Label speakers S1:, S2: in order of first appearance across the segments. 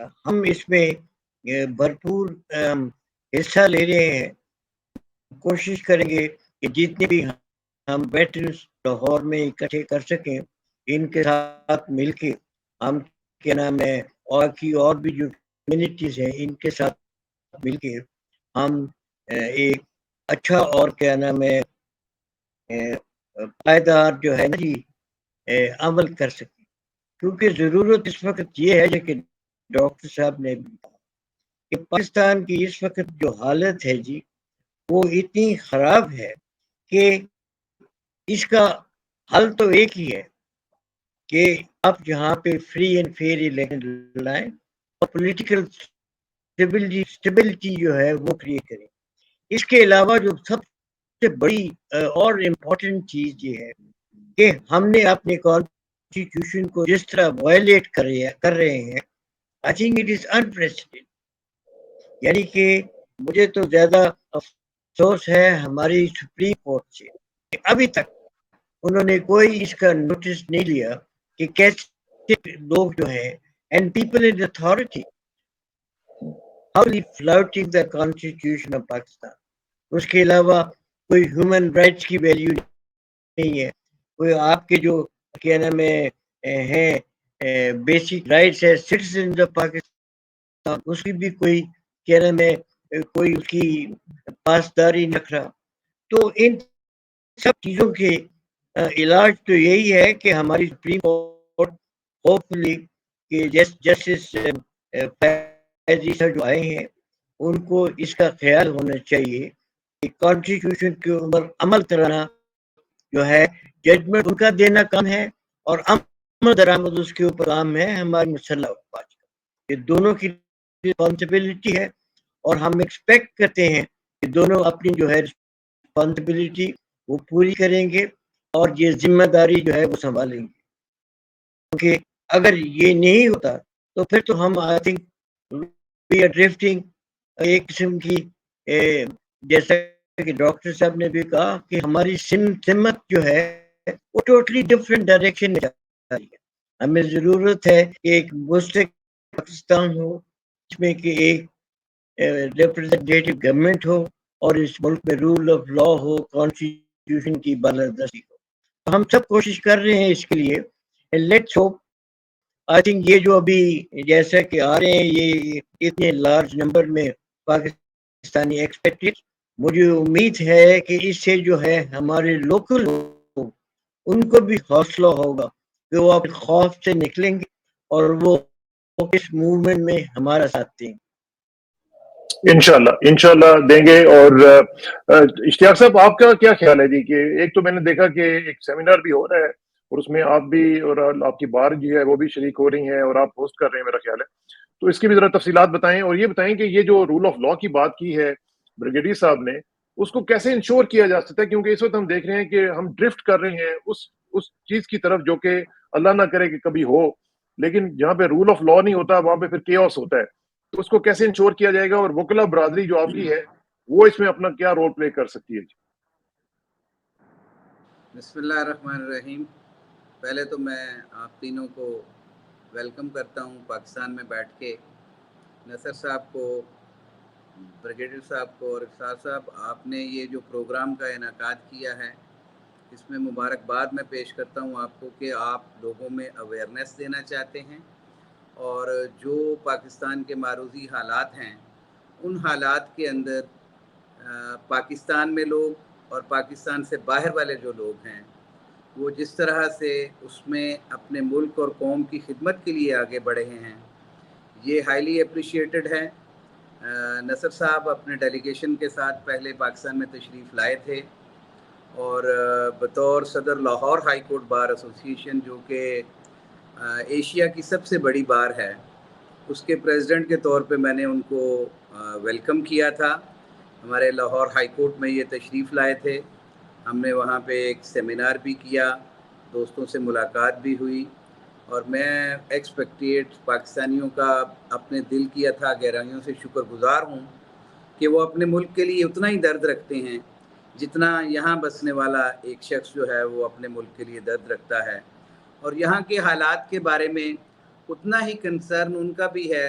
S1: ہم اس میں بھرپور حصہ لے رہے ہیں. کوشش کریں گے کہ جتنے بھی ہم ویٹرنس لاہور میں اکٹھے کر سکیں ان کے ساتھ مل کے ہم کیا نام ہے اور بھی جو کمیونٹیز ہیں ان کے ساتھ مل کے ہم ایک اچھا اور کیا نام ہے پائیدار جو ہے نا جی عمل کر سکیں. کیونکہ ضرورت اس وقت یہ ہے کہ ڈاکٹر صاحب نے کہ پاکستان کی اس وقت جو حالت ہے جی وہ اتنی خراب ہے کہ اس کا حل تو ایک ہی ہے کہ آپ جہاں پہ فری اینڈ فیئر الیکشن لائیں اور پولیٹیکل اسٹیبلٹی جو ہے وہ کریٹ کریں. اس کے علاوہ جو سب سے بڑی اور امپورٹنٹ چیز یہ ہے کہ ہم نے اپنے کانسٹیٹیوشن کو جس طرح وائلیٹ کر رہے ہیں آئی تھنک اٹ از انپریسیڈنٹ. یعنی کہ مجھے تو زیادہ افسوس ہے ہماری سپریم کورٹ سے کہ ابھی تک انہوں نے کوئی اس کا نوٹس نہیں لیا کہ کیسے لوگ جو ہیں and people in authority flouting the constitution of Pakistan. اس کے علاوہ کوئی ہیومن رائٹس کی ویلیو نہیں ہے. کوئی آپ کے جو کیا نام ہے بیسک رائٹس ہے سٹیزن آف پاکستان اس کی بھی کوئی کیا نام ہے کوئی اس کی پاسداری نہ رہا. تو ان سب چیزوں کے علاج تو یہی ہے کہ ہماری سپریم کورٹ ہوپ فلی کہ جسٹس فیضی صاحب جو آئے ہیں ان کو اس کا خیال ہونا چاہیے کہ کانسٹیٹیوشن کے اوپر عمل کرانا جو ہے ججمنٹ ان کا دینا کام ہے اور عمل درآمد اس کے اوپر کام ہے ہماری مسلح افواج کا. یہ دونوں کی رسپانسبلٹی ہے اور ہم ایکسپیکٹ کرتے ہیں کہ دونوں اپنی جو ہے رسپانسبلٹی وہ پوری کریں گے اور یہ ذمہ داری جو ہے وہ سنبھالیں گے. کیونکہ اگر یہ نہیں ہوتا تو پھر تو ہم I think we are drifting ایک قسم کی جیسا کہ ڈاکٹر صاحب نے بھی کہا کہ ہماری سمت جو ہے وہ ٹوٹلی ڈفرینٹ ڈائریکشن میں جا رہی ہے. ہمیں ضرورت ہے کہ ایک مستقل پاکستان ہو جس میں کہ ایک ریپرزینٹیٹو گورنمنٹ ہو اور اس ملک میں رول آف لا ہو کانسٹیٹیوشن کی بالادستی ہو. ہم سب کوشش کر رہے ہیں اس کے لیے. لیٹس ہوپ آئی تھنک یہ جو ابھی جیسا کہ آ رہے ہیں یہ اتنے لارج نمبر میں پاکستانی ایکسپیکٹڈ مجھے امید ہے کہ اس سے جو ہے ہمارے لوکل لوگ ان کو بھی حوصلہ ہوگا کہ وہ اپنے خوف سے نکلیں گے اور وہ اس موومنٹ میں ہمارا ساتھ دیں گے.
S2: انشاءاللہ دیں گے. اور اشتیاق صاحب آپ کا کیا خیال ہے جی کہ ایک تو میں نے دیکھا کہ ایک سیمینار بھی ہو رہا ہے اور اس میں آپ بھی اور آپ کی بار جو ہے وہ بھی شریک ہو رہی ہیں اور آپ ہوسٹ کر رہے ہیں میرا خیال ہے. تو اس کی بھی ذرا تفصیلات بتائیں اور یہ بتائیں کہ یہ جو رول آف لا کی بات کی ہے بریگیڈیئر صاحب نے اس کو کیسے انشور کیا جا سکتا ہے کیونکہ اس وقت ہم دیکھ رہے ہیں کہ ہم ڈرفٹ کر رہے ہیں اس چیز کی طرف جو کہ اللہ نہ کرے کہ کبھی ہو, لیکن جہاں پہ رول آف لا نہیں ہوتا وہاں پہ پھر کیوس ہوتا ہے. تو اس کو کیسے انشور کیا جائے گا اور وکلا برادری جو آپ کی ہے وہ اس میں اپنا کیا رول پلے کر سکتی ہے؟
S3: بسم اللہ الرحمن الرحیم. پہلے تو میں آپ تینوں کو ویلکم کرتا ہوں پاکستان میں بیٹھ کے. نصر صاحب کو, بریگیڈیئر صاحب کو اور افسار صاحب آپ نے یہ جو پروگرام کا انعقاد کیا ہے اس میں مبارکباد میں پیش کرتا ہوں آپ کو کہ آپ لوگوں میں اویئرنیس دینا چاہتے ہیں اور جو پاکستان کے معروضی حالات ہیں ان حالات کے اندر پاکستان میں لوگ اور پاکستان سے باہر والے جو لوگ ہیں وہ جس طرح سے اس میں اپنے ملک اور قوم کی خدمت کے لیے آگے بڑھے ہیں یہ ہائیلی اپریشیٹڈ ہے. نصر صاحب اپنے ڈیلیگیشن کے ساتھ پہلے پاکستان میں تشریف لائے تھے اور بطور صدر لاہور ہائی کورٹ بار ایسوسی ایشن جو کہ ایشیا کی سب سے بڑی بار ہے اس کے پریزیڈنٹ کے طور پہ میں نے ان کو ویلکم کیا تھا. ہمارے لاہور ہائی کورٹ میں یہ تشریف لائے تھے. ہم نے وہاں پہ ایک سیمینار بھی کیا, دوستوں سے ملاقات بھی ہوئی اور میں ایکسپیکٹیٹ پاکستانیوں کا اپنے دل کی اتھا گہرائیوں سے شکر گزار ہوں کہ وہ اپنے ملک کے لیے اتنا ہی درد رکھتے ہیں جتنا یہاں بسنے والا ایک شخص جو ہے وہ اپنے ملک کے لیے درد رکھتا ہے اور یہاں کے حالات کے بارے میں اتنا ہی کنسرن ان کا بھی ہے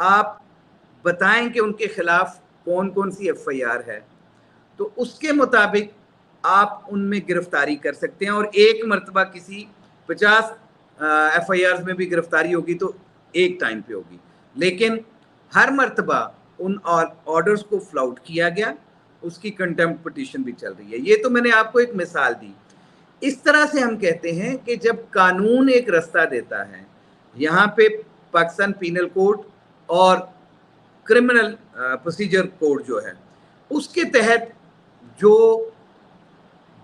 S3: آپ بتائیں کہ ان کے خلاف کون کون سی FIR ہے، تو اس کے مطابق آپ ان میں گرفتاری کر سکتے ہیں. اور ایک مرتبہ کسی 50 FIRs میں بھی گرفتاری ہوگی تو ایک ٹائم پہ ہوگی، لیکن ہر مرتبہ ان آرڈرز کو فلاؤٹ کیا گیا، اس کی کنٹمپٹ پٹیشن بھی چل رہی ہے. یہ تو میں نے آپ کو ایک مثال دی. اس طرح سے ہم کہتے ہیں کہ جب قانون ایک رستہ دیتا ہے، یہاں پہ پاکستان پینل کوڈ اور کرمنل پروسیجر کوڈ جو ہے، اس کے تحت جو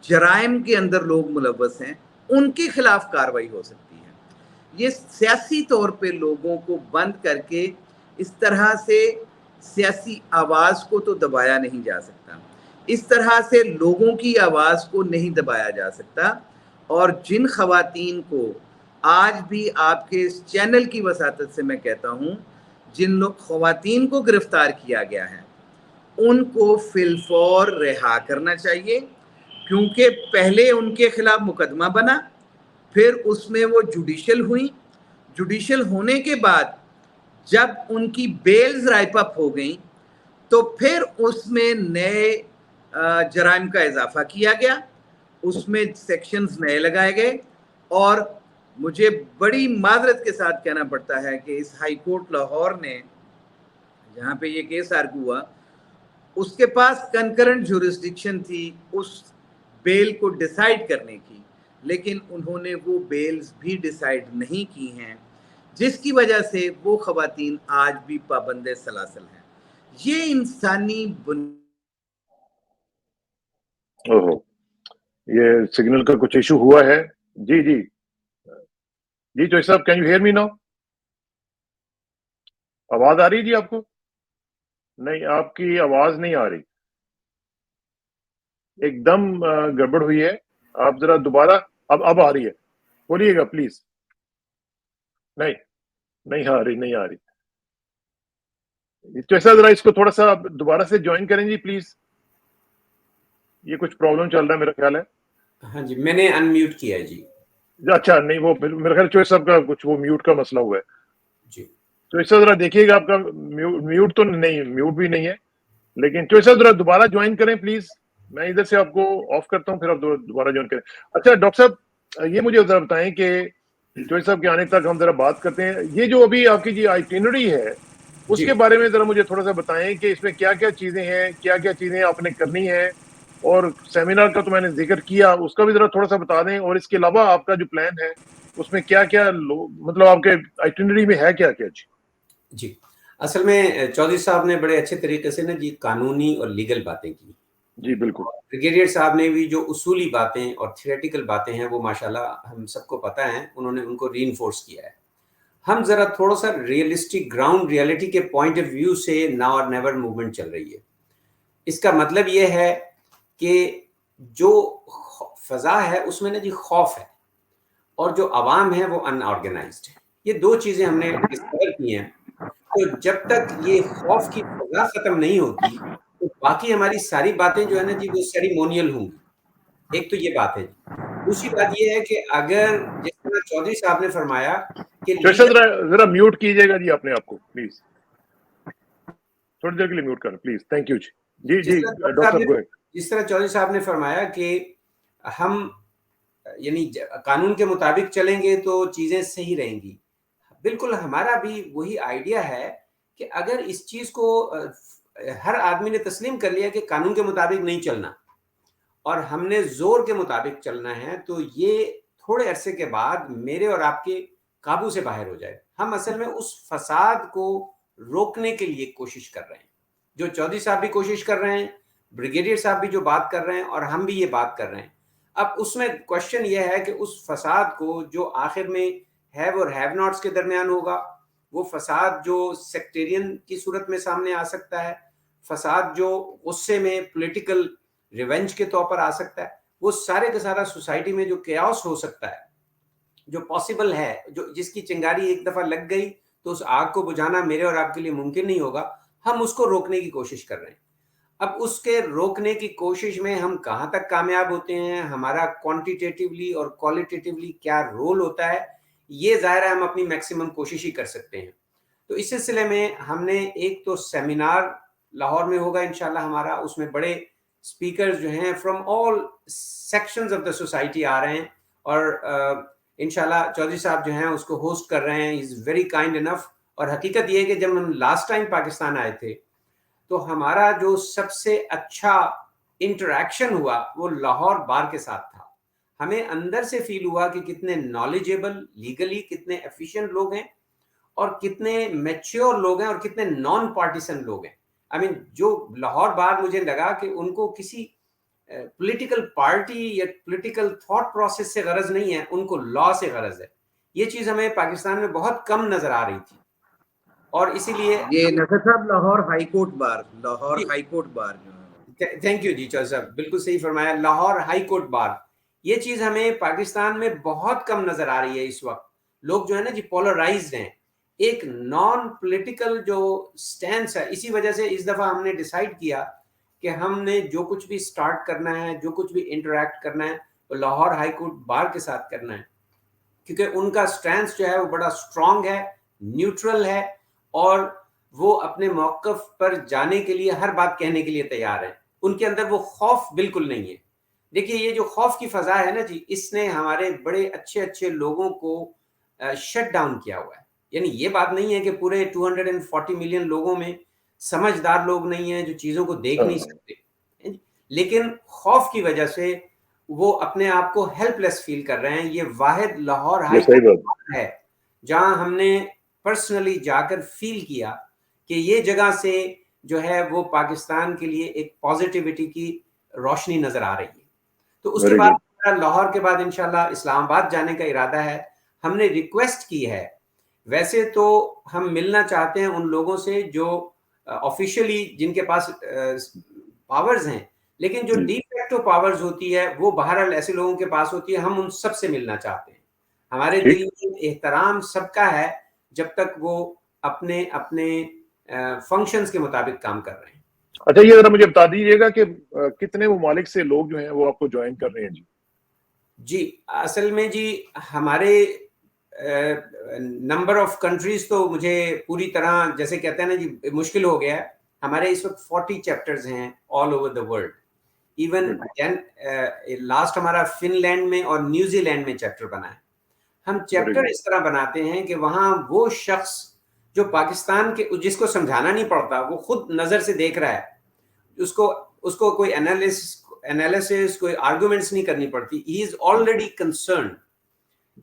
S3: جرائم کے اندر لوگ ملوث ہیں ان کے خلاف کارروائی ہو سکتی ہے. یہ سیاسی طور پہ لوگوں کو بند کر کے اس طرح سے سیاسی آواز کو تو دبایا نہیں جا سکتا، اس طرح سے لوگوں کی آواز کو نہیں دبایا جا سکتا. اور جن خواتین کو آج بھی آپ کے اس چینل کی وساطت سے میں کہتا ہوں، جن لوگ خواتین کو گرفتار کیا گیا ہے ان کو فی الفور رہا کرنا چاہیے، کیونکہ پہلے ان کے خلاف مقدمہ بنا، پھر اس میں وہ جوڈیشل ہوئیں، جوڈیشل ہونے کے بعد جب ان کی بیلز رائپ اپ ہو گئیں تو پھر اس میں نئے جرائم کا اضافہ کیا گیا، اس میں سیکشنز نئے لگائے گئے. اور مجھے بڑی معذرت کے ساتھ کہنا پڑتا ہے کہ اس ہائی کورٹ لاہور نے جہاں پہ یہ کیس آرگو ہوا، اس کے پاس کنکرنٹ جورسڈکشن تھی اس بیل کو ڈیسائیڈ کرنے کی، لیکن انہوں نے وہ بیلز بھی ڈیسائیڈ نہیں کی ہیں، جس کی وجہ سے وہ خواتین آج بھی پابند سلاسل ہیں. یہ انسانی
S2: یہ سگنل کا کچھ ایشو ہوا ہے. جی جی جی چوہے صاحب، can you hear me now? آواز آ رہی جی آپ کو؟ نہیں، آپ کی آواز نہیں آ رہی، ایک دم گڑبڑ ہوئی ہے. آپ ذرا دوبارہ، اب آ رہی ہے، بولیے گا پلیز. نہیں نہیں آ رہی. چوہے صاحب ذرا اس کو تھوڑا سا دوبارہ سے جوائن کریں جی پلیز. یہ کچھ پرابلم چل رہا ہے میرا خیال ہے.
S4: ہاں جی، میں نے ان میوٹ کیا ہے جی.
S2: اچھا، نہیں وہ میرا خیال چوہے صاحب کا کچھ وہ میوٹ کا مسئلہ ہوا ہے
S4: جی.
S2: چوہے صاحب ذرا دیکھیے گا، آپ کا میوٹ تو نہیں، میوٹ بھی نہیں ہے، لیکن چوہے صاحب ذرا دوبارہ جوائن کریں پلیز. میں ادھر سے آپ کو آف کرتا ہوں، پھر آپ دوبارہ جوائن کریں. اچھا ڈاکٹر صاحب، یہ مجھے ذرا بتائیں کہ چوہے صاحب کے آنے تک ہم ذرا بات کرتے ہیں. یہ جو ابھی آپ کی جو آئٹینری ہے اس کے بارے میں ذرا مجھے تھوڑا سا بتائیں کہ اس میں کیا کیا چیزیں ہیں، کیا کیا چیزیں آپ نے کرنی ہیں، اور سیمینار کا تو میں نے ذکر کیا، اس کا بھی ذرا تھوڑا سا بتا دیں. اور اس کے علاوہ آپ کا جو پلان ہے اس میں کیا کیا مطلب آپ کے آئٹینری میں ہے کیا کیا؟
S4: جی اصل میں چودھری صاحب نے بڑے اچھے طریقے سے نا جی قانونی اور لیگل باتیں کی.
S2: جی بالکل.
S4: بریگیڈیئر صاحب نے بھی جو اصولی باتیں اور تھیوریٹیکل باتیں ہیں وہ ماشاءاللہ ہم سب کو پتہ ہیں، انہوں نے ان کو ری انفورس کیا ہے. ہم ذرا تھوڑا سا ریئلسٹک گراؤنڈ ریئلٹی کے پوائنٹ آف ویو سے ناؤ اور نیور موومنٹ چل رہی ہے. اس کا مطلب یہ ہے کہ جو فضا ہے اس میں نا جی خوف ہے، اور جو عوام ہے وہ ان آرگنائزڈ ہے. یہ دو چیزیں ہم نے ڈسکور کی ہیں. تو جب تک یہ خوف کی فضا ختم نہیں ہوتی تو باقی ہماری ساری باتیں جو ہے نا جی وہ سیریمونیل ہوں گی. ایک تو یہ بات ہے. دوسری بات یہ ہے کہ اگر جس طرح چودھری صاحب نے فرمایا کہ
S2: ذرا میوٹ کیجیے گا جی اپنے آپ کو پلیز، تھوڑی دیر کے لیے میوٹ کریں پلیز. تھینک یو جی. جی جی ڈاکٹر صاحب گو اہیڈ.
S4: جس طرح چودھری صاحب نے فرمایا کہ ہم یعنی قانون کے مطابق چلیں گے تو چیزیں صحیح رہیں گی. بالکل ہمارا بھی وہی آئیڈیا ہے کہ اگر اس چیز کو ہر آدمی نے تسلیم کر لیا کہ قانون کے مطابق نہیں چلنا اور ہم نے زور کے مطابق چلنا ہے، تو یہ تھوڑے عرصے کے بعد میرے اور آپ کے قابو سے باہر ہو جائے. ہم اصل میں اس فساد کو روکنے کے لیے کوشش کر رہے ہیں، جو چودھری صاحب بھی کوشش کر رہے ہیں، بریگیڈیئر صاحب بھی جو بات کر رہے ہیں، اور ہم بھی یہ بات کر رہے ہیں. اب اس میں کوشچن یہ ہے کہ اس فساد کو جو آخر میں ہیو اور ہیو ناٹس کے درمیان ہوگا، وہ فساد جو سیکٹیرین کی صورت میں سامنے آ سکتا ہے، فساد جو غصے میں پولیٹیکل ریونج کے طور پر آ سکتا ہے، وہ سارے کا سارا سوسائٹی میں جو کیاس ہو سکتا ہے، جو پاسبل ہے، جو جس کی چنگاری ایک دفعہ لگ گئی تو اس آگ کو بجھانا میرے اور آپ کے لیے ممکن نہیں ہوگا. ہم اس کو روکنے کی کوشش کر رہے ہیں. اب اس کے روکنے کی کوشش میں ہم کہاں تک کامیاب ہوتے ہیں، ہمارا کوانٹیٹیولی اور کوالٹیٹیولی کیا رول ہوتا ہے، یہ ظاہر ہے ہم اپنی میکسیمم کوشش ہی کر سکتے ہیں. تو اس سلسلے میں ہم نے ایک تو سیمینار لاہور میں ہوگا انشاءاللہ ہمارا، اس میں بڑے اسپیکرز جو ہیں from all sections of the society آ رہے ہیں، اور انشاءاللہ چودھری صاحب جو ہیں اس کو ہوسٹ کر رہے ہیں. ہی از ویری کائنڈ انف. اور حقیقت یہ ہے کہ جب ہم لاسٹ ٹائم پاکستان آئے تھے تو ہمارا جو سب سے اچھا انٹریکشن ہوا وہ لاہور بار کے ساتھ تھا. ہمیں اندر سے فیل ہوا کہ کتنے نالجیبل، لیگلی کتنے ایفیشینٹ لوگ ہیں، اور کتنے میچیور لوگ ہیں، اور کتنے نان پارٹیسن لوگ ہیں. آئی مین جو لاہور بار مجھے لگا کہ ان کو کسی پولیٹیکل پارٹی یا پولیٹیکل تھاٹ پروسیس سے غرض نہیں ہے، ان کو لا سے غرض ہے. یہ چیز ہمیں پاکستان میں بہت کم نظر آ رہی تھی، اور اسی لیے
S3: یہ نصر صاحب Lahore high court bar, Lahore high court bar جو ہے.
S4: تھینک یو جی چودھری صاحب، بالکل صحیح فرمایا، لاہور ہائی کورٹ بار. یہ چیز ہمیں پاکستان میں بہت کم نظر آ رہی ہے اس وقت. لوگ جو ہے نا جی پولرائزڈ ہیں، ایک نان پولیٹیکل جو سٹینس ہے. اسی وجہ سے اس دفعہ ہم نے ڈیسائیڈ کیا کہ ہم نے جو کچھ بھی سٹارٹ کرنا ہے، جو کچھ بھی انٹریکٹ کرنا ہے، وہ لاہور ہائی کورٹ بار کے ساتھ کرنا ہے، کیونکہ ان کا سٹینس جو ہے وہ بڑا اسٹرانگ ہے، نیوٹرل ہے، اور وہ اپنے موقف پر جانے کے لیے ہر بات کہنے کے لیے تیار ہیں. ان کے اندر وہ خوف بالکل نہیں ہے. دیکھیے یہ جو خوف کی فضا ہے نا جی، اس نے ہمارے بڑے اچھے اچھے لوگوں کو شٹ ڈاؤن کیا ہوا ہے. یعنی یہ بات نہیں ہے کہ پورے 240 ملین لوگوں میں سمجھدار لوگ نہیں ہیں جو چیزوں کو دیکھ نہیں سکتے، لیکن خوف کی وجہ سے وہ اپنے آپ کو ہیلپ لیس فیل کر رہے ہیں. یہ واحد لاہور ہائی کورٹ ہے جہاں ہم نے پرسنلی جا کر فیل کیا کہ یہ جگہ سے جو ہے وہ پاکستان کے لیے ایک پازیٹیوٹی کی روشنی نظر آ رہی ہے. تو اس کے بعد لاہور کے بعد انشاءاللہ اسلام آباد جانے کا ارادہ ہے. ہم نے ریکویسٹ کی ہے، ویسے تو ہم ملنا چاہتے ہیں ان لوگوں سے جو آفیشیلی جن کے پاس پاورز ہیں، لیکن جو ڈی فیکٹو پاورز ہوتی ہے وہ بہرحال ایسے لوگوں کے پاس ہوتی ہے. ہم ان سب سے ملنا چاہتے ہیں. ہمارے دل میں احترام سب کا ہے جب تک وہ اپنے اپنے فنکشنز کے مطابق کام کر رہے ہیں.
S2: اچھا یہ ذرا مجھے بتا دیجیے گا کہ کتنے ممالک سے لوگ جو ہیں وہ آپ کو جوائن کر رہے ہیں جی؟
S4: جی اصل میں جی ہمارے نمبر آف کنٹریز تو مجھے پوری طرح جیسے کہتے ہیں نا جی مشکل ہو گیا ہے. ہمارے اس وقت 40 چیپٹرز ہیں all over the world. Even last ہمارا فن لینڈ میں اور نیوزی لینڈ میں چیپٹر بنا ہے. ہم چیپٹر اس طرح بناتے ہیں کہ وہاں وہ شخص جو پاکستان کے جس کو سمجھانا نہیں پڑتا، وہ خود نظر سے دیکھ رہا ہے، اس کو کوئی انالیسس کوئی آرگومنٹس نہیں کرنی پڑتی. ہی از آلریڈی کنسرنڈ.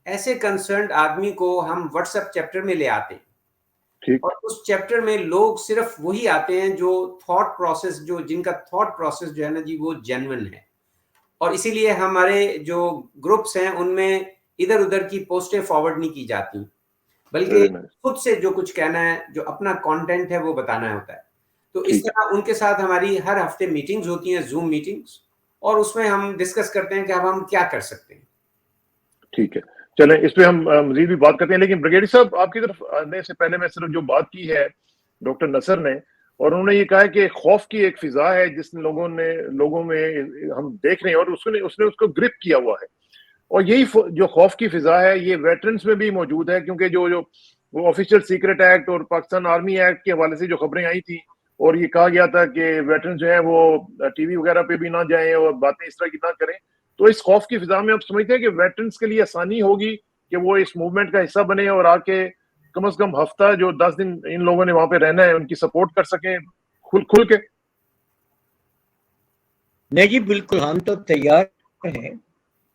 S4: ایسے کنسرنڈ آدمی کو ہم واٹس ایپ چیپٹر میں لے آتے ہیں، اور اس چیپٹر میں لوگ صرف وہی آتے ہیں جو تھاٹ پروسیس جن کا تھاٹ پروسیس جو ہے نا جی وہ جینون ہے. اور اسی لیے ہمارے جو گروپس ہیں ان میں ادھر ادھر کی پوسٹیں فارورڈ نہیں کی جاتی، بلکہ خود سے جو کچھ کہنا ہے، جو اپنا کانٹینٹ ہے وہ بتانا ہوتا ہے. تو اس طرح ان کے ساتھ ہماری ہر ہفتے میٹنگز ہوتی ہیں، زوم میٹنگز، اور اس میں ہم ڈسکس کرتے ہیں کہ اب ہم کیا کر سکتے ہیں.
S2: ٹھیک ہے، چلیں اس پہ ہم مزید بھی بات کرتے ہیں. لیکن بریگیڈیئر صاحب آپ کی طرف آنے سے پہلے میں صرف جو بات کی ہے ڈاکٹر نصر نے، اور انہوں نے یہ کہا ہے کہ خوف کی ایک فضا ہے جس لوگوں میں ہم دیکھ رہے ہیں، اور اس نے اس کو گرپ کیا ہوا ہے. اور یہی جو خوف کی فضا ہے یہ ویٹرنز میں بھی موجود ہے، کیونکہ جو وہ آفیشیل سیکرٹ ایکٹ اور پاکستان آرمی ایکٹ کے حوالے سے جو خبریں آئی تھی، اور یہ کہا گیا تھا کہ ویٹرنز جو ہیں وہ ٹی وی وغیرہ پہ بھی نہ جائیں اور باتیں اس طرح کی نہ کریں. تو اس خوف کی فضا میں آپ سمجھتے ہیں کہ ویٹرنز کے لیے آسانی ہوگی کہ وہ اس موومنٹ کا حصہ بنے اور آ کے کم از کم ہفتہ جو 10 دن ان لوگوں نے وہاں پہ رہنا ہے ان کی سپورٹ کر سکیں کھل کے؟
S1: نہیں جی بالکل، ہم تو تیار ہیں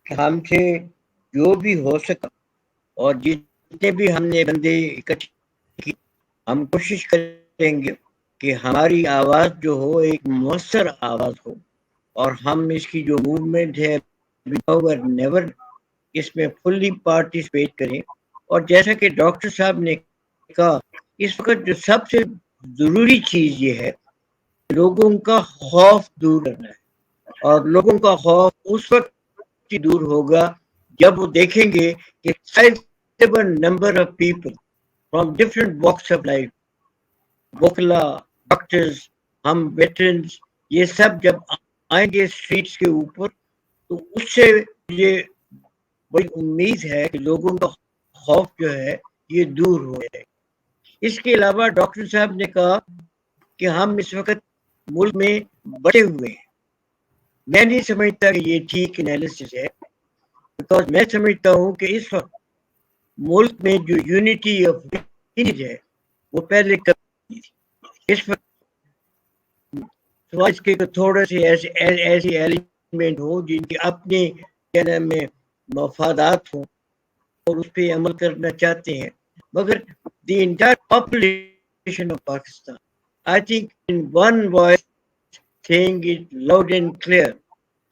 S1: کہ ہم سے جو بھی ہو سکا، اور جتنے بھی ہم نے بندے اکٹھے کی، ہم کوشش کریں گے کہ ہماری آواز جو ہو ایک مؤثر آواز ہو، اور ہم اس کی جو موومنٹ ہے نیور اس میں فلی پارٹیسپیٹ کریں. اور جیسا کہ ڈاکٹر صاحب نے کہا، اس وقت جو سب سے ضروری چیز یہ ہے لوگوں کا خوف دور کرنا ہے. اور لوگوں کا خوف اس وقت دور ہوگا جب وہ دیکھیں گے کہ sizable number of people from different walks of life، وکلا، ڈاکٹرز، ہم ویٹرنز، یہ سب جب آئیں گے اسٹریٹس کے اوپر، تو اس سے یہ بڑی امید ہے کہ لوگوں کا خوف جو ہے یہ دور ہو جائے. اس کے علاوہ ڈاکٹر صاحب نے کہا کہ ہم اس وقت ملک میں بٹے ہوئے ہیں. میں نہیں سمجھتا کہ یہ ٹھیک انالیسس ہے, بیکاز میں سمجھتا ہوں کہ اس وقت ملک میں جو یونٹی آف ہے وہ پہلے کبھی تھی. اس وقت اس کے تھوڑے سے ایسے ایلیمنٹ ہوں جن کے اپنے کیا نام ہے مفادات ہوں اور اس پہ عمل کرنا چاہتے ہیں, مگر the entire population of Pakistan I think in one voice saying it loud and clear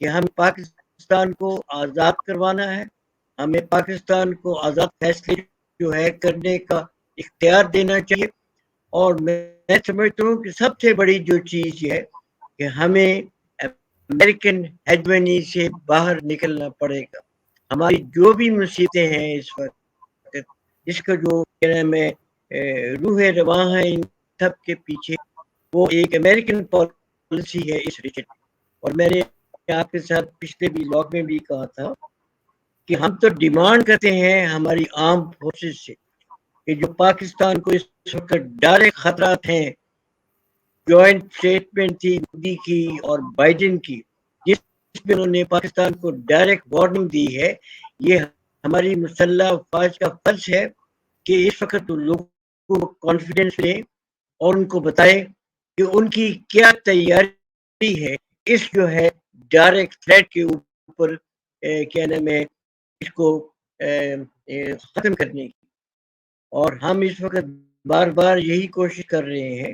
S1: کہ ہم پاکستان کو آزاد کروانا ہے, ہمیں پاکستان کو آزاد فیصلے جو ہے کرنے کا اختیار دینا چاہیے. اور میں سمجھتا ہوں کہ سب سے بڑی جو چیز یہ ہے کہ ہمیں امریکن ہیجمنی سے باہر نکلنا پڑے گا. ہماری جو بھی مصیبتیں ہیں اس وقت, اس کا جو کیا نام ہے روح رواں ہے ان سب کے پیچھے, وہ ایک امریکن پالیسی ہے اس ریجن. اور میں نے آپ کے ساتھ پچھلے بھی لاگ میں بھی کہا تھا کہ ہم تو ڈیمانڈ کرتے ہیں ہماری آرم فورسز سے کہ جو پاکستان کو اس وقت ڈائریکٹ خطرات ہیں, جوائنٹ اسٹیٹمنٹ تھی مودی کی اور بائیڈن کی جس میں انہوں نے پاکستان کو ڈائریکٹ وارننگ دی ہے, یہ ہماری مسلح افواج کا فرض ہے کہ اس وقت لوگوں کو کانفیڈنس لیں اور ان کو بتائیں کہ ان کی کیا تیاری ہے اس جو ہے ڈائریکٹ تھریٹ کے اوپر کیا نام ہے اس کو ختم کرنے کی. اور ہم اس وقت بار بار یہی کوشش کر رہے ہیں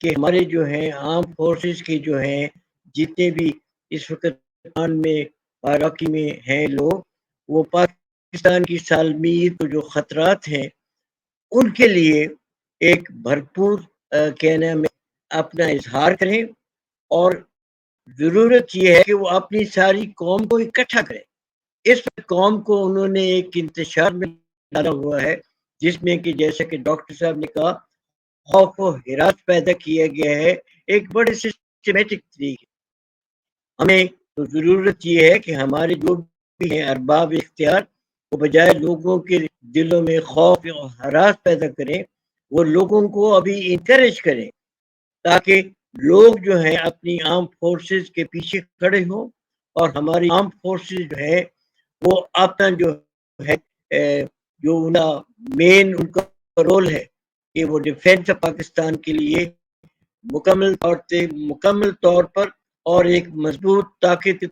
S1: کہ ہمارے جو ہیں آرم فورسز کے جو ہیں جتنے بھی اس وقت میں عراقی میں ہیں لوگ, وہ پاکستان کی سالمیت کو جو خطرات ہیں ان کے لیے ایک بھرپور کہنا میں اپنا اظہار کریں. اور ضرورت یہ ہے کہ وہ اپنی ساری قوم کو اکٹھا کریں. اس قوم کو انہوں نے ایک انتشار میں ڈالا ہوا ہے جس میں کہ جیسا کہ ڈاکٹر صاحب نے کہا خوف و ہراس پیدا کیا گیا ہے ایک بڑے سسٹمیٹک طریقے. ہمیں تو ضرورت یہ ہے کہ ہمارے جو بھی ہیں ارباب اختیار وہ بجائے لوگوں کے دلوں میں خوف و ہراس پیدا کریں, وہ لوگوں کو ابھی انکریج کریں تاکہ لوگ جو ہیں اپنی آرم فورسز کے پیچھے کھڑے ہوں. اور ہماری آرم فورسز جو ہے وہ اپنا جو ہے جو مین ان کا رول ہے کہ وہ ڈیفینس آف پاکستان کے لیے مکمل طور پر اور ایک مضبوط طاقت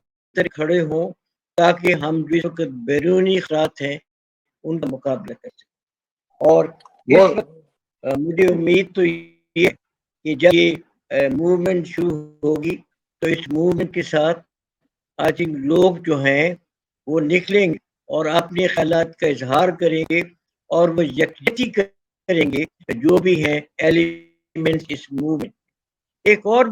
S1: کھڑے ہوں تاکہ ہم جو وقت بیرونی اخراجات ہیں ان کا مقابلہ کر سکیں. اور اس وقت مجھے امید تو یہ کہ جب یہ موومنٹ شروع ہوگی تو اس موومنٹ کے ساتھ آئی تھنک لوگ جو ہیں وہ نکلیں گے اور اپنے خیالات کا اظہار کریں گے اور وہ یکجہتی کریں گے جو بھی ہیں ایلیمنٹس اس موومنٹ. ایک اور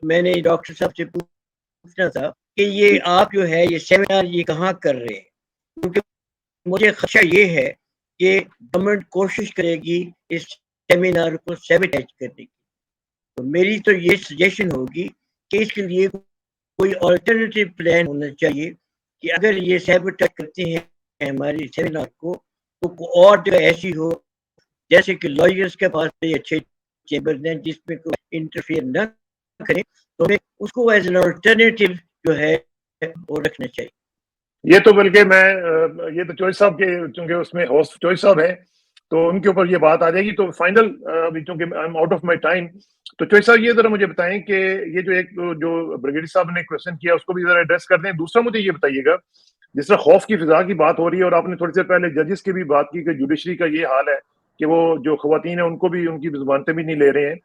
S1: میں نے ڈاکٹر صاحب سے پوچھنا تھا کہ یہ آپ جو ہے یہ سیمینار یہ کہاں کر رہے ہیں, کیونکہ مجھے خدشہ یہ ہے کہ گورنمنٹ کوشش کرے گی اس سیمینار کو سیبوٹیج کرنے کی. تو میری تو یہ سجیشن ہوگی کہ اس کے لیے کوئی آلٹرنیٹیو پلان ہونا چاہیے کہ اگر یہ سیبوٹیج کرتے ہیں ہماری سیمینار کو تو اور جو ایسی ہو جیسے کہ لائرز کے پاس بھی اچھے چیمبر ہیں جس میں کوئی انٹرفیئر نہ کرے, تو ہمیں اس کو ایز این آلٹرنیٹیو جو ہے وہ رکھنا چاہیے.
S2: یہ تو بلکہ میں یہ تو چوہے صاحب کے چونکہ اس میں ہوسٹ چوہے صاحب ہیں تو ان کے اوپر یہ بات آ جائے گی. تو فائنل ابھی چونکہ I am out of my time, تو چوہے صاحب یہ ذرا مجھے بتائیں کہ یہ جو ایک جو بریگیڈیئر صاحب نے کوشچن کیا اس کو بھی ذرا ایڈریس کر دیں. دوسرا مجھے یہ بتائیے گا جس طرح خوف کی فضا کی بات ہو رہی ہے اور آپ نے تھوڑی دیر پہلے ججز کی بھی بات کی کہ جوڈیشری کا یہ حال ہے کہ وہ جو خواتین ہیں ان کو بھی ان کی ضمانتیں بھی نہیں لے رہے ہیں.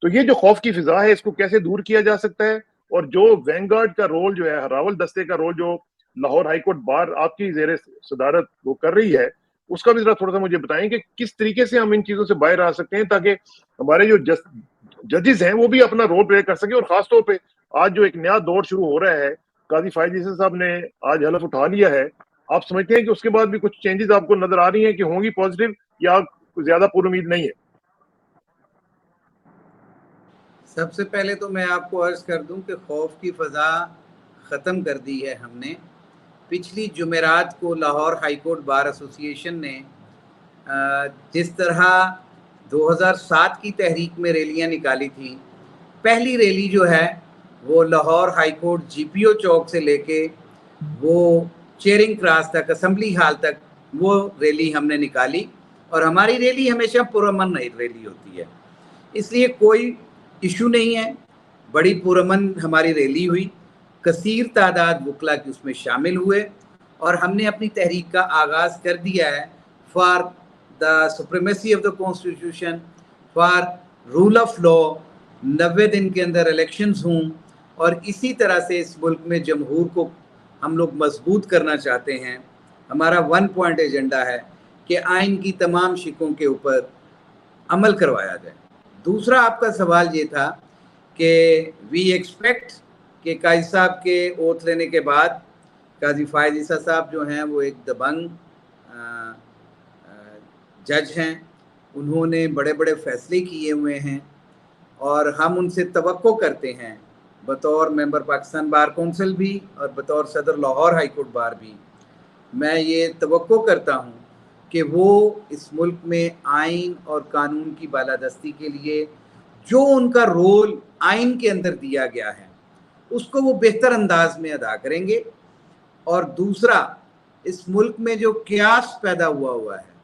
S2: تو یہ جو خوف کی فضا ہے اس کو کیسے دور کیا جا سکتا ہے, اور جو وینگ گارڈ کا رول جو ہے راول دستے کا رول جو لاہور ہائی کورٹ بار آپ کی زیر صدارت وہ کر رہی ہے اس کا بھی ذرا تھوڑا سا مجھے بتائیں کہ کس طریقے سے ہم ان چیزوں سے باہر آ سکتے ہیں تاکہ ہمارے جو ججز ہیں وہ بھی اپنا رول پلے کر سکیں. اور خاص طور پہ آج جو ایک نیا دور شروع ہو رہا ہے, قاضی فائز عیسی صاحب نے آج حلف اٹھا لیا ہے, آپ سمجھتے ہیں کہ اس کے بعد بھی کچھ چینجز آپ کو نظر آ رہی ہیں کہ ہوں گی پازیٹیو یا زیادہ پر امید نہیں ہے؟
S3: سب سے پہلے تو میں آپ کو عرض کر دوں کہ خوف کی فضا ختم کر دی ہے ہم نے. پچھلی جمعرات کو لاہور ہائی کورٹ بار ایسوسی ایشن نے جس طرح 2007 کی تحریک میں ریلیاں نکالی تھیں. پہلی ریلی جو ہے وہ لاہور ہائی کورٹ جی پی او چوک سے لے کے وہ چیرنگ کراس تک، اسمبلی ہال تک وہ ریلی ہم نے نکالی. اور ہماری ریلی ہمیشہ پرامن ریلی ہوتی ہے، اس لیے کوئی ایشو نہیں ہے. بڑی پرامن ہماری ریلی ہوئی، کثیر تعداد وکلا کی اس میں شامل ہوئے، اور ہم نے اپنی تحریک کا آغاز کر دیا ہے for the supremacy of the constitution, for rule of law. 90 دن کے اندر الیکشنز ہوں، اور اسی طرح سے اس ملک میں جمہور کو ہم لوگ مضبوط کرنا چاہتے ہیں. ہمارا 1 پوائنٹ ایجنڈا ہے کہ آئین کی تمام شقوں کے اوپر عمل کروایا جائے. دوسرا آپ کا سوال یہ تھا کہ وی ایکسپیکٹ کہ قاضی صاحب کے اوتھ لینے کے بعد قاضی فائز عیسیٰ صاحب جو ہیں وہ ایک دبنگ جج ہیں، انہوں نے بڑے بڑے فیصلے کیے ہوئے ہیں، اور ہم ان سے توقع کرتے ہیں بطور ممبر پاکستان بار کونسل بھی اور بطور صدر لاہور ہائی کورٹ بار بھی. میں یہ توقع کرتا ہوں کہ وہ اس ملک میں آئین اور قانون کی بالادستی کے لیے جو ان کا رول آئین کے اندر دیا گیا ہے اس کو وہ بہتر انداز میں ادا کریں گے. اور دوسرا، اس ملک میں جو قیاس پیدا ہوا ہے،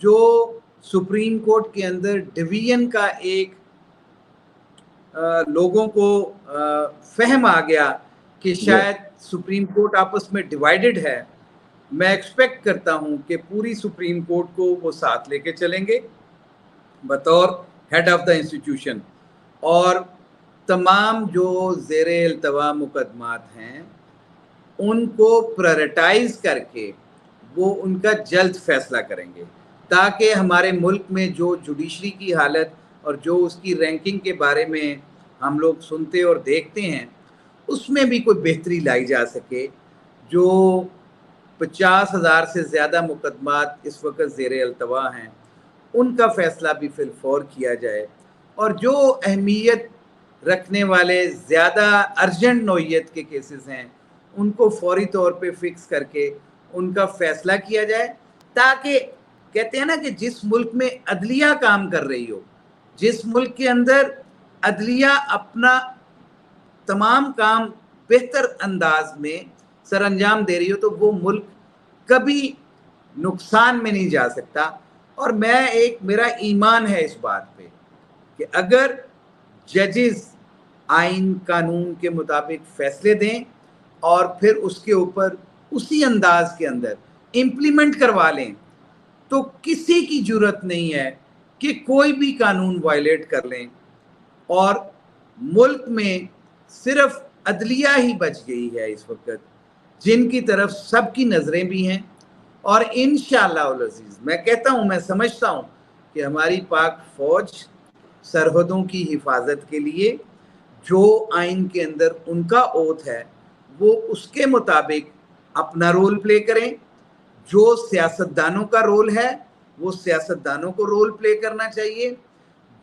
S3: جو سپریم کورٹ کے اندر ڈویژن کا ایک لوگوں کو فہم آ گیا کہ شاید سپریم کورٹ آپس میں ڈیوائیڈڈ ہے، میں ایکسپیکٹ کرتا ہوں کہ پوری سپریم کورٹ کو وہ ساتھ لے کے چلیں گے بطور ہیڈ آف دا انسٹیٹیوشن، اور تمام جو زیر التوا مقدمات ہیں ان کو پرائرٹائز کر کے وہ ان کا جلد فیصلہ کریں گے، تاکہ ہمارے ملک میں جو جوڈیشری کی حالت اور جو اس کی رینکنگ کے بارے میں ہم لوگ سنتے اور دیکھتے ہیں اس میں بھی کوئی بہتری لائی جا سکے. جو 50,000 سے زیادہ مقدمات اس وقت زیر التوا ہیں ان کا فیصلہ بھی فی الفور کیا جائے، اور جو اہمیت رکھنے والے زیادہ ارجنٹ نوعیت کے کیسز ہیں ان کو فوری طور پہ فکس کر کے ان کا فیصلہ کیا جائے، تاکہ کہتے ہیں نا کہ جس ملک میں عدلیہ کام کر رہی ہو، جس ملک کے اندر عدلیہ اپنا تمام کام بہتر انداز میں سر انجام دے رہی ہو، تو وہ ملک کبھی نقصان میں نہیں جا سکتا. اور میرا ایمان ہے اس بات پہ کہ اگر ججز آئین قانون کے مطابق فیصلے دیں اور پھر اس کے اوپر اسی انداز کے اندر امپلیمنٹ کروا لیں تو کسی کی جرت نہیں ہے کہ کوئی بھی قانون وائلیٹ کر لیں. اور ملک میں صرف عدلیہ ہی بچ گئی ہے اس وقت جن کی طرف سب کی نظریں بھی ہیں، اور انشاءاللہ العزیز میں کہتا ہوں، میں سمجھتا ہوں کہ ہماری پاک فوج سرحدوں کی حفاظت کے لیے جو آئین کے اندر ان کا اوتھ ہے وہ اس کے مطابق اپنا رول پلے کریں. جو سیاستدانوں کا رول ہے وہ سیاستدانوں کو رول پلے کرنا چاہیے،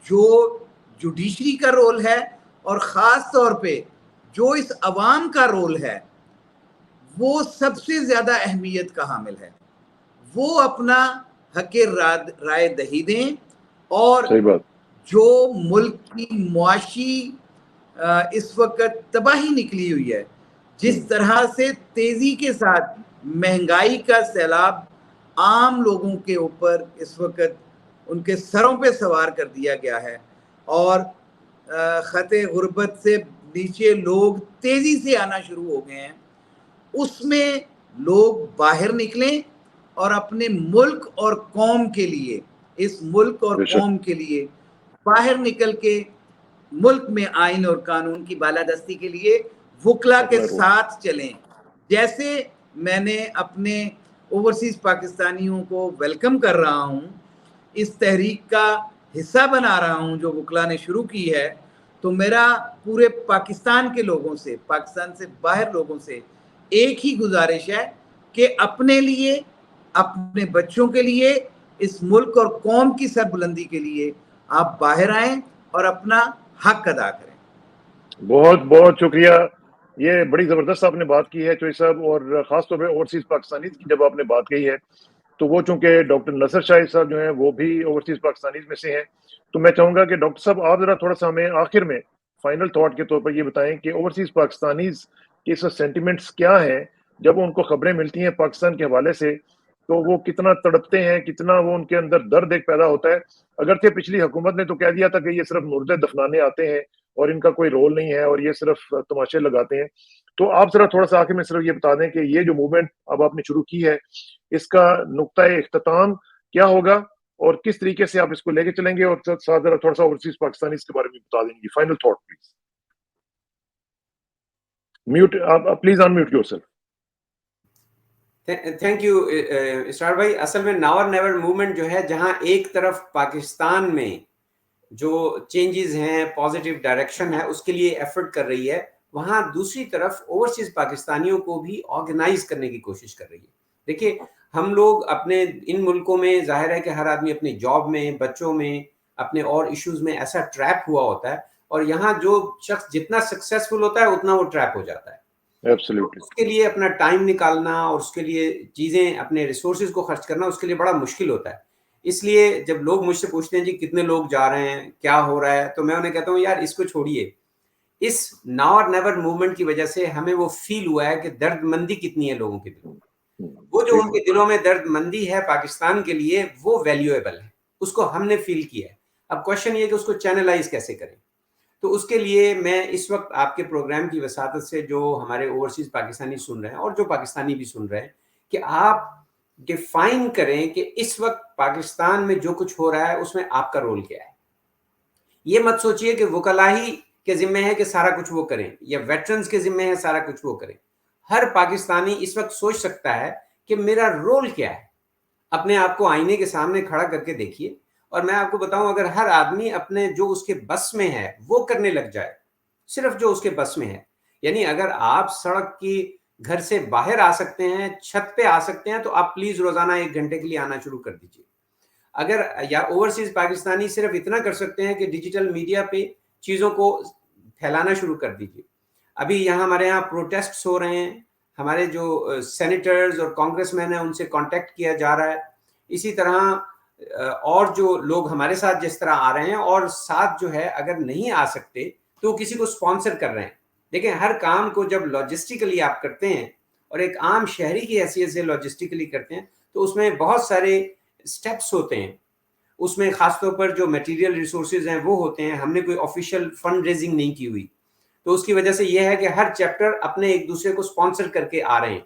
S3: جو جوڈیشری کا رول ہے اور خاص طور پہ جو اس عوام کا رول ہے وہ سب سے زیادہ اہمیت کا حامل ہے، وہ اپنا حق رائے دہی دیں. اور جو ملک کی معاشی اس وقت تباہی نکلی ہوئی ہے، جس طرح سے تیزی کے ساتھ مہنگائی کا سیلاب عام لوگوں کے اوپر اس وقت ان کے سروں پہ سوار کر دیا گیا ہے، اور خط غربت سے نیچے لوگ تیزی سے آنا شروع ہو گئے ہیں، اس میں لوگ باہر نکلیں اور اپنے ملک اور قوم کے لیے، اس ملک اور قوم کے لیے باہر نکل کے ملک میں آئین اور قانون کی بالادستی کے لیے وکلا کے ساتھ چلیں. جیسے میں نے اپنے اوورسیز پاکستانیوں کو ویلکم کر رہا ہوں، اس تحریک کا حصہ بنا رہا ہوں جو وکلا نے شروع کی ہے، تو میرا پورے پاکستان کے لوگوں سے، پاکستان سے باہر لوگوں سے ایک ہی گزارش ہے کہ اپنے لیے، اپنے بچوں کے لیے، اس ملک اور قوم کی سربلندی کے لیے آپ باہر آئیں اور اپنا حق ادا کریں.
S2: بہت بہت شکریہ. یہ بڑی زبردست آپ نے بات کی ہے چوئی صاحب، اور خاص طور پہ اوورسیز پاکستانی کی جب آپ نے بات کہی ہے تو وہ چونکہ ڈاکٹر نصر شاہد صاحب جو ہیں وہ بھی اوورسیز پاکستانیز میں سے ہیں، تو میں چاہوں گا کہ ڈاکٹر صاحب آپ ذرا تھوڑا سا ہمیں آخر میں فائنل تھاٹ کے طور پر یہ بتائیں کہ اوورسیز پاکستانیز کے اس سینٹیمنٹس کیا ہیں جب ان کو خبریں ملتی ہیں پاکستان کے حوالے سے، تو وہ کتنا تڑپتے ہیں، کتنا وہ ان کے اندر درد ایک پیدا ہوتا ہے. اگرچہ پچھلی حکومت نے تو کہہ دیا تھا کہ یہ صرف مردے دفنانے آتے ہیں اور ان کا کوئی رول نہیں ہے اور یہ صرف تماشے لگاتے ہیں، تو آپ ذرا تھوڑا سا آخر میں صرف یہ بتا دیں کہ یہ جو موومنٹ اب آپ نے شروع کی ہے اس کا نقطۂ اختتام کیا ہوگا اور کس طریقے سے آپ اس کو لے کے چلیں گے، اور ساتھ ذرا تھوڑا سا اوورسیز پاکستانیز کے بارے میں بتا دیں گے. Final thought please. میوٹ آپ please unmute yourself.
S4: Thank you Israr بھائی. اصل میں ناؤ اور نیور موومنٹ جو ہے، جہاں ایک طرف پاکستان میں جو چینجز ہیں، پازیٹیو ڈائریکشن ہے، اس کے لیے ایفرٹ کر رہی ہے، وہاں دوسری طرف اوورسیز پاکستانیوں کو بھی آرگنائز کرنے کی کوشش کر رہی ہے. دیکھیے ہم لوگ اپنے ان ملکوں میں ظاہر ہے کہ ہر آدمی اپنے جاب میں، بچوں میں، اپنے اور ایشوز میں ایسا ٹریپ ہوا ہوتا ہے، اور یہاں جو شخص جتنا سکسیسفل ہوتا ہے اتنا وہ ٹریپ ہو جاتا ہے.
S2: ایبسلیوٹلی.
S4: اس کے لیے اپنا ٹائم نکالنا اور اس کے لیے چیزیں، اپنے ریسورسز کو خرچ کرنا اس کے لیے بڑا مشکل ہوتا ہے. اس لیے جب لوگ مجھ سے پوچھتے ہیں جی کتنے لوگ جا رہے ہیں، کیا ہو رہا ہے، تو میں انہیں کہتا ہوں یار اس کو چھوڑیے. اس ناؤ اور نیور موومنٹ کی وجہ سے ہمیں وہ فیل ہوا ہے کہ درد مندی کتنی ہے لوگوں کے دلوں میں. وہ جو ان کے دلوں میں درد مندی ہے پاکستان کے لیے، وہ ویلیویبل ہے، اس کو ہم نے فیل کیا ہے. اب کوشچن یہ کہ اس کو چینلائز کیسے کریں. تو اس کے لیے میں اس وقت آپ کے پروگرام کی وساطت سے جو ہمارے اوورسیز پاکستانی سن رہے ہیں اور جو پاکستانی بھی سن رہے ہیں، کہ آپ ڈیفائن کریں کہ اس وقت پاکستان میں جو کچھ ہو رہا ہے اس میں آپ کا رول کیا ہے. یہ مت سوچئے کہ وکلا ہی کے ذمہ ہے کہ سارا کچھ وہ کریں، یا ویٹرنز کے ذمہ ہے سارا کچھ وہ کریں. ہر پاکستانی اس وقت سوچ سکتا ہے کہ میرا رول کیا ہے. اپنے آپ کو آئینے کے سامنے کھڑا کر کے دیکھیے، اور میں آپ کو بتاؤں اگر ہر آدمی اپنے جو اس کے بس میں ہے وہ کرنے لگ جائے، صرف جو اس کے بس میں ہے، یعنی اگر آپ سڑک کی گھر سے باہر آ سکتے ہیں، چھت پہ آ سکتے ہیں، تو آپ پلیز روزانہ 1 گھنٹے کے لیے آنا شروع کر دیجیے. اگر یا اوورسیز پاکستانی صرف اتنا کر سکتے ہیں کہ ڈیجیٹل میڈیا پہ چیزوں کو پھیلانا شروع کر دیجیے. ابھی یہاں ہمارے یہاں پروٹیسٹس ہو رہے ہیں، ہمارے جو سینیٹرز اور کانگریس مین ہیں ان سے کانٹیکٹ کیا جا رہا ہے. اسی طرح اور جو لوگ ہمارے ساتھ جس طرح آ رہے ہیں، اور ساتھ جو ہے اگر نہیں آ سکتے تو وہ کسی کو سپانسر کر رہے ہیں. دیکھیں ہر کام کو جب لاجسٹیکلی آپ کرتے ہیں اور ایک عام شہری کی حیثیت سے لاجسٹیکلی کرتے ہیں، تو اس میں بہت سارے سٹیپس ہوتے ہیں. اس میں خاص طور پر جو میٹیریل ریسورسز ہیں وہ ہوتے ہیں. ہم نے کوئی آفیشیل فنڈ ریزنگ نہیں کی ہوئی، تو اس کی وجہ سے یہ ہے کہ ہر چیپٹر اپنے ایک دوسرے کو سپانسر کر کے آ رہے ہیں.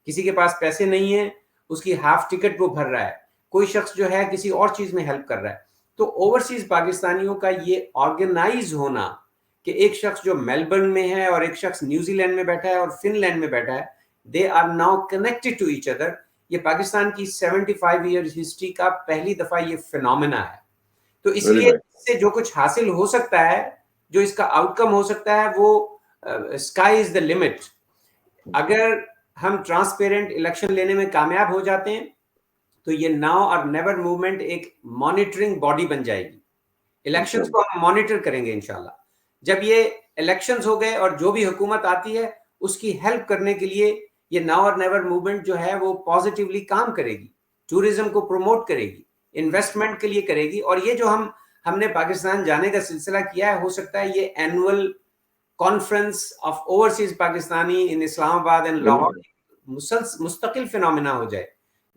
S4: کسی کے پاس پیسے نہیں ہیں، اس کی ہاف ٹکٹ وہ بھر رہا ہے، کوئی شخص جو ہے کسی اور چیز میں ہیلپ کر رہا ہے. تو اوورسیز پاکستانیوں کا یہ آرگنائز ہونا کہ ایک شخص جو میلبرن میں ہے اور ایک شخص نیوزی لینڈ میں بیٹھا ہے اور فن لینڈ میں بیٹھا ہے، they are now connected to each other. یہ پاکستان کی 75 ایئرز ہسٹری کا پہلی دفعہ یہ فینومینا ہے. تو اس لیے اس سے جو کچھ حاصل ہو سکتا ہے، جو اس کا آؤٹ کم ہو سکتا ہے، وہ اسکائی از دا لمٹ. اگر ہم ٹرانسپیرنٹ الیکشن لینے میں کامیاب ہو جاتے ہیں تو یہ ناؤ اور نیور موومنٹ ایک مانیٹرنگ باڈی بن جائے گی. الیکشنز کو ہم مانیٹر کریں گے انشاءاللہ. جب یہ الیکشنز ہو گئے اور جو بھی حکومت آتی ہے اس کی ہیلپ کرنے کے لیے یہ ناؤ اور نیور موومنٹ جو ہے وہ پازیٹیولی کام کرے گی، ٹورزم کو پروموٹ کرے گی، انویسٹمنٹ کے لیے کرے گی. اور یہ جو ہم نے پاکستان جانے کا سلسلہ کیا ہے، ہو سکتا ہے یہ annual conference of overseas Pakistani in Islamabad and Lahore مستقل فینومینا ہو جائے،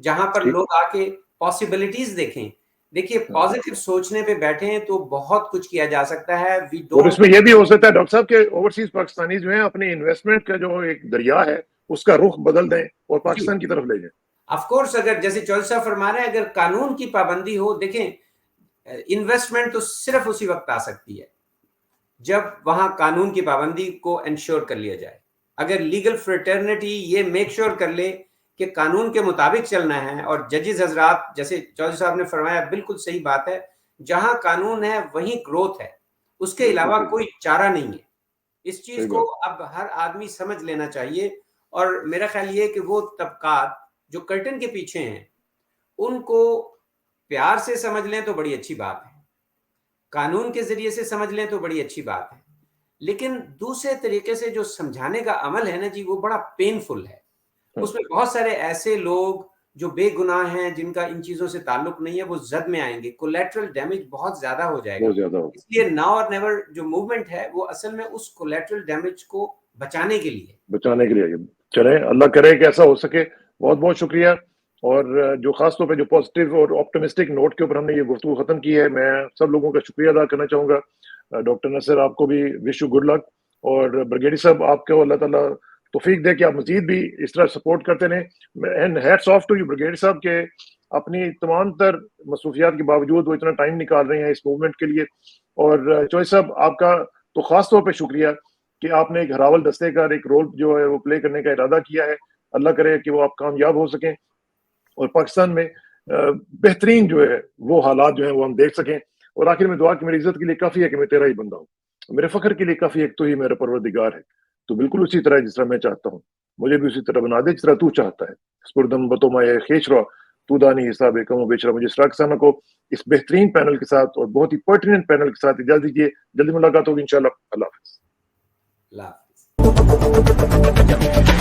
S4: جہاں پر لوگ آ کے پاسبلٹیز دیکھیں. دیکھیے پازیٹیو سوچنے پہ بیٹھیں تو بہت کچھ کیا جا سکتا ہے.
S2: اور اس میں یہ بھی ہو سکتا ہے ڈاکٹر صاحب کہ اوورسیز پاکستانی جو ہیں اپنے انویسٹمنٹ کا جو ایک دریا ہے اس کا رخ بدل دیں اور پاکستان کی طرف لے جائیں.
S4: آف کورس اگر جیسے چودھری صاحب فرما رہے ہیں، اگر قانون کی پابندی ہو، دیکھیں انویسٹمنٹ تو صرف اسی وقت آ سکتی ہے جب وہاں قانون کی پابندی کو انشور کر لیا جائے. اگر لیگل فریٹرنیٹی یہ میک شور کر لے کہ قانون کے مطابق چلنا ہے، اور ججز حضرات جیسے چودھری صاحب نے فرمایا بالکل صحیح بات ہے، جہاں قانون ہے وہیں گروتھ ہے، اس کے علاوہ کوئی چارہ نہیں ہے. اس چیز کو اب ہر آدمی سمجھ لینا چاہیے. اور میرا خیال یہ کہ وہ طبقات جو کرٹن کے پیچھے ہیں ان کو پیار سے سمجھ لیں تو بڑی اچھی بات ہے، قانون کے ذریعے سے سمجھ لیں تو بڑی اچھی بات ہے، لیکن دوسرے طریقے سے جو سمجھانے کا عمل ہے نا جی، وہ بڑا پینفل ہے. اس میں بہت سارے ایسے لوگ جو بے گناہ ہیں جن کا ان چیزوں سے تعلق نہیں ہے وہ زد میں آئیں گے, کولیٹرل ڈیمیج بہت زیادہ ہو جائے گا. اس لیے ناؤ اور نیور جو موومنٹ ہے وہ اصل میں اس کولیٹرل ڈیمیج کو بچانے کے لیے
S2: چلیں اللہ کرے کہ ایسا ہو سکے. بہت بہت شکریہ. اور جو خاص طور پہ جو پازیٹیو اور آپٹمسٹک نوٹ کے اوپر ہم نے یہ گفتگو ختم کی ہے, میں سب لوگوں کا شکریہ ادا کرنا چاہوں گا. ڈاکٹر نصر آپ کو بھی وش یو گڈ لک, اور برگیڈی صاحب آپ کو اللہ تعالیٰ توفیق دے کہ آپ مزید بھی اس طرح سپورٹ کرتے رہیں. And hats off to you brigadier صاحب کہ اپنی تمام تر مصروفیات کے باوجود وہ اتنا ٹائم نکال رہے ہیں اس موومنٹ کے لیے. اور چوہے صاحب آپ کا تو خاص طور پہ شکریہ کہ آپ نے ایک ہراول دستے کا ایک رول جو ہے وہ پلے کرنے کا ارادہ کیا ہے. اللہ کرے کہ وہ آپ کامیاب ہو سکیں اور پاکستان میں بہترین جو ہے وہ حالات جو ہیں وہ ہم دیکھ سکیں. اور آخر میں دعا کہ میری عزت کے لیے کافی ہے کہ میں تیرا ہی بندہ ہوں, میرے فخر کے لیے کافی ہے کہ تو ہی میرا پروردگار ہے. تو بالکل اسی طرح جس طرح میں چاہتا ہوں مجھے بھی اسی طرح بنا دے جس طرح تو چاہتا ہے. سپردم بتو میں خیش رہا تو دانی حساب کم و بیچ رہا. مجھے اسرا کسانہ کو اس بہترین پینل کے ساتھ اور بہت ہی پرٹیننٹ پینل کے ساتھ اجازت دیجیے. جلدی ملاقات ہوگی انشاءاللہ. اللہ حافظ.
S4: اللہ حافظ.